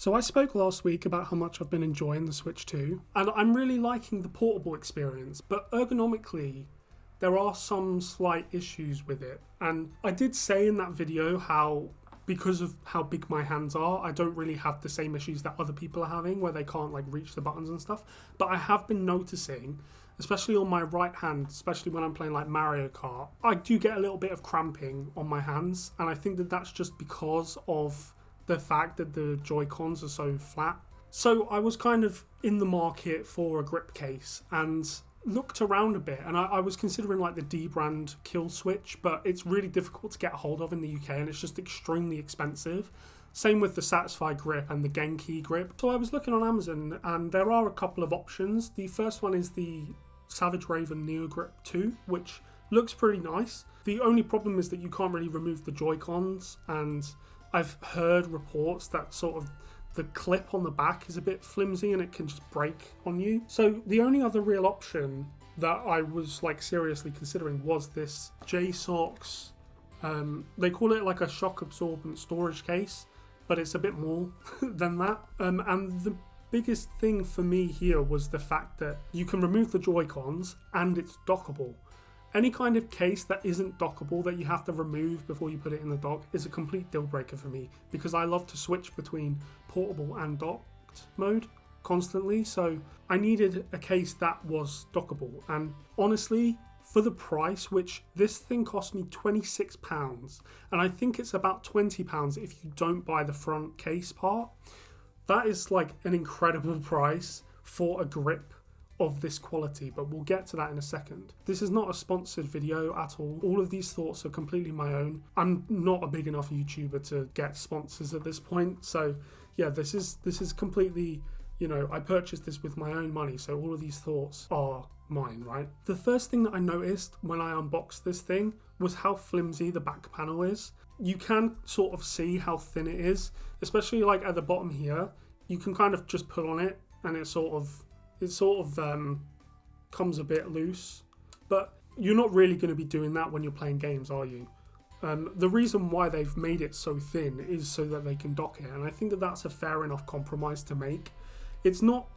So I spoke last week about how much I've been enjoying the Switch 2, and I'm really liking the portable experience, but ergonomically, there are some slight issues with it. And I did say in that video how, because of how big my hands are, I don't really have the same issues that other people are having, where they can't reach the buttons and stuff. But I have been noticing, especially on my right hand, especially when I'm playing like Mario Kart, I do get a little bit of cramping on my hands, and I think that that's just because of the fact that the Joy-Cons are so flat. So I was kind of in the market for a grip case and looked around a bit, and I was considering like the D brand Kill Switch, but it's really difficult to get a hold of in the UK and it's just extremely expensive. Same with the Satisfy grip and the Genki grip. So I was looking on Amazon and there are a couple of options. The first one is the Savage Raven Neo Grip 2, which looks pretty nice. The only problem is that you can't really remove the Joy-Cons, and I've heard reports that sort of the clip on the back is a bit flimsy and it can just break on you. So the only other real option that I was seriously considering was this JSAUX. They call it like a shock absorbent storage case, but it's a bit more than that. And the biggest thing for me here was the fact that you can remove the Joy-Cons and it's dockable. Any kind of case that isn't dockable, that you have to remove before you put it in the dock, is a complete deal breaker for me, because I love to switch between portable and docked mode constantly. So I needed a case that was dockable, and honestly, for the price, which this thing cost me £26, and I think it's about £20 if you don't buy the front case part, that is an incredible price for a grip of this quality, but we'll get to that in a second. This is not a sponsored video at all. All of these thoughts are completely my own. I'm not a big enough YouTuber to get sponsors at this point, so yeah, this is completely, I purchased this with my own money, so all of these thoughts are mine, right? The first thing that I noticed when I unboxed this thing was how flimsy the back panel is. You can sort of see how thin it is, especially at the bottom here. You can kind of just pull on it and it sort of comes a bit loose, but you're not really going to be doing that when you're playing games, are you? The reason why they've made it so thin is so that they can dock it, and I think that that's a fair enough compromise to make. It's not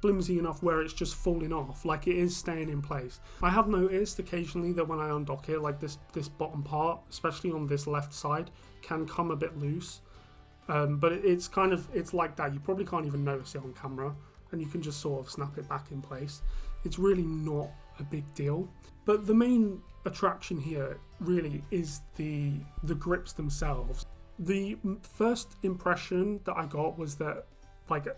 flimsy enough where it's just falling off, it is staying in place. I have noticed occasionally that when I undock it, this bottom part, especially on this left side, can come a bit loose, but it's like that. You probably can't even notice it on camera, and you can just sort of snap it back in place. It's really not a big deal. But the main attraction here really is the grips themselves. The first impression that I got was that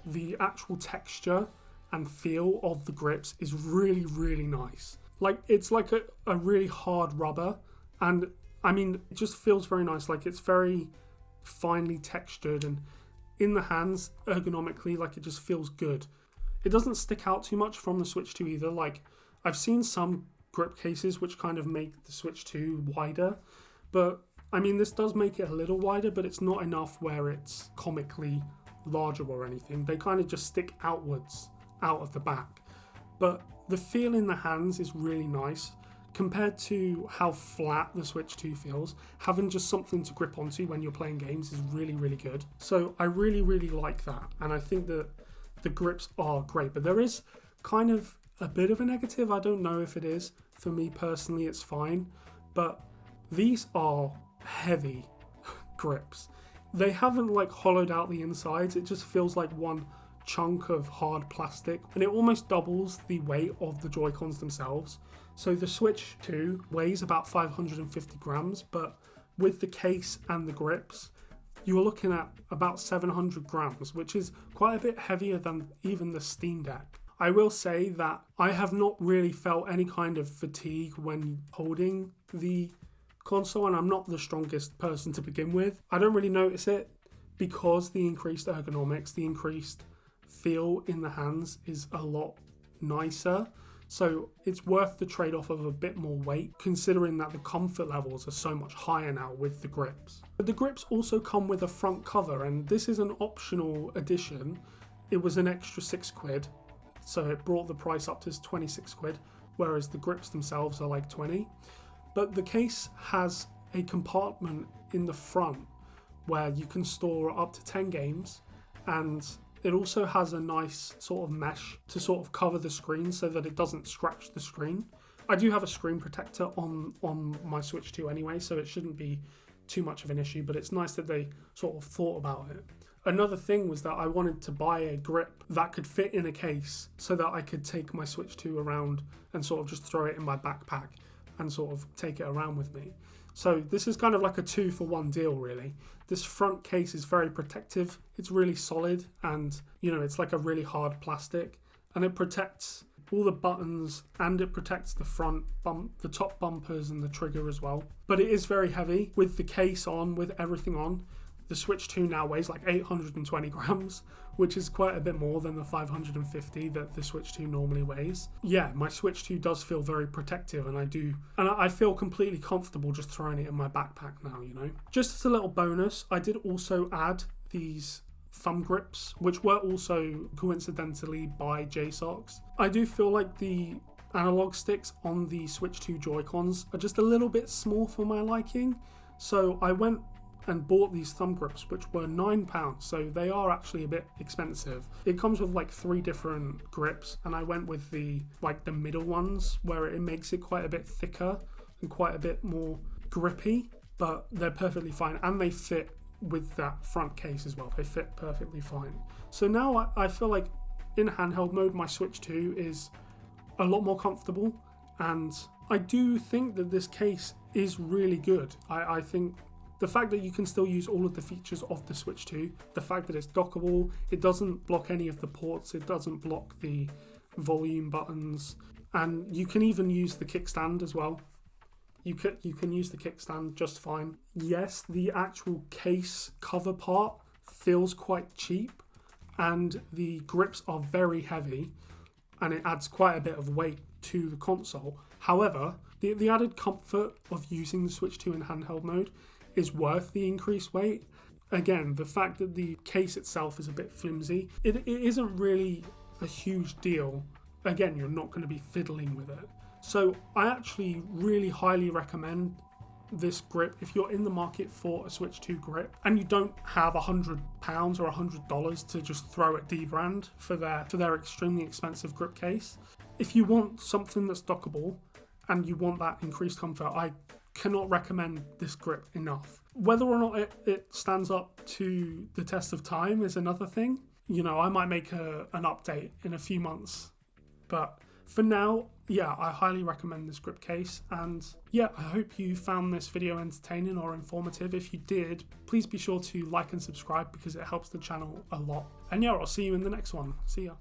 the actual texture and feel of the grips is really, really nice. It's a really hard rubber, and I mean, it just feels very nice. It's very finely textured, and in the hands, ergonomically, it just feels good. It doesn't stick out too much from the Switch 2 either. I've seen some grip cases which kind of make the Switch 2 wider, but I mean, this does make it a little wider, but it's not enough where it's comically larger or anything. They kind of just stick outwards out of the back. But the feel in the hands is really nice. Compared to how flat the Switch 2 feels, having just something to grip onto when you're playing games is really, really good. So I really, really like that, and I think that the grips are great, but there is kind of a bit of a negative. I don't know if it is. For me personally, it's fine, but these are heavy grips. They haven't hollowed out the insides. It just feels like one chunk of hard plastic, and it almost doubles the weight of the Joy-Cons themselves. So the Switch 2 weighs about 550 grams, but with the case and the grips, you're looking at about 700 grams, which is quite a bit heavier than even the Steam Deck. I will say that I have not really felt any kind of fatigue when holding the console, and I'm not the strongest person to begin with. I don't really notice it because the increased ergonomics, the increased feel in the hands is a lot nicer. So it's worth the trade-off of a bit more weight, considering that the comfort levels are so much higher now with the grips. But the grips also come with a front cover, and this is an optional addition. It was an extra £6, so it brought the price up to 26 quid, whereas the grips themselves are 20. But the case has a compartment in the front where you can store up to 10 games, and it also has a nice sort of mesh to sort of cover the screen so that it doesn't scratch the screen. I do have a screen protector on my Switch 2 anyway, so it shouldn't be too much of an issue, but it's nice that they sort of thought about it. Another thing was that I wanted to buy a grip that could fit in a case so that I could take my Switch 2 around and sort of just throw it in my backpack and sort of take it around with me. So this is kind of like a 2-for-1 deal, really. This front case is very protective. It's really solid, and it's like a really hard plastic, and it protects all the buttons, and it protects the front the top bumpers and the trigger as well. But it is very heavy. With the case on, with everything on, the Switch 2 now weighs like 820 grams, which is quite a bit more than the 550 that the Switch 2 normally weighs. Yeah, my Switch 2 does feel very protective, and I feel completely comfortable just throwing it in my backpack now, Just as a little bonus, I did also add these thumb grips, which were also coincidentally by JSAUX. I do feel like the analog sticks on the Switch 2 Joy-Cons are just a little bit small for my liking, so I went and bought these thumb grips, which were £9, so they are actually a bit expensive. It comes with like 3 different grips, and I went with the middle ones where it makes it quite a bit thicker and quite a bit more grippy, but they're perfectly fine, and they fit with that front case as well. They fit perfectly fine. So now I feel like in handheld mode my Switch 2 is a lot more comfortable, and I do think that this case is really good. I think the fact that you can still use all of the features of the Switch 2, the fact that it's dockable, it doesn't block any of the ports, it doesn't block the volume buttons, and you can even use the kickstand as well. You can use the kickstand just fine. Yes, the actual case cover part feels quite cheap, and the grips are very heavy, and it adds quite a bit of weight to the console. However, the added comfort of using the Switch 2 in handheld mode is worth the increased weight. Again, the fact that the case itself is a bit flimsy, it isn't really a huge deal. Again, you're not going to be fiddling with it. So I actually really highly recommend this grip if you're in the market for a Switch 2 grip and you don't have £100 or $100 to just throw at D-Brand for their extremely expensive grip case. If you want something that's dockable and you want that increased comfort, I cannot recommend this grip enough. Whether or not it stands up to the test of time is another thing. I might make an update in a few months, but for now, yeah, I highly recommend this grip case. And yeah, I hope you found this video entertaining or informative. If you did, please be sure to like and subscribe because it helps the channel a lot. And yeah, I'll see you in the next one. See ya.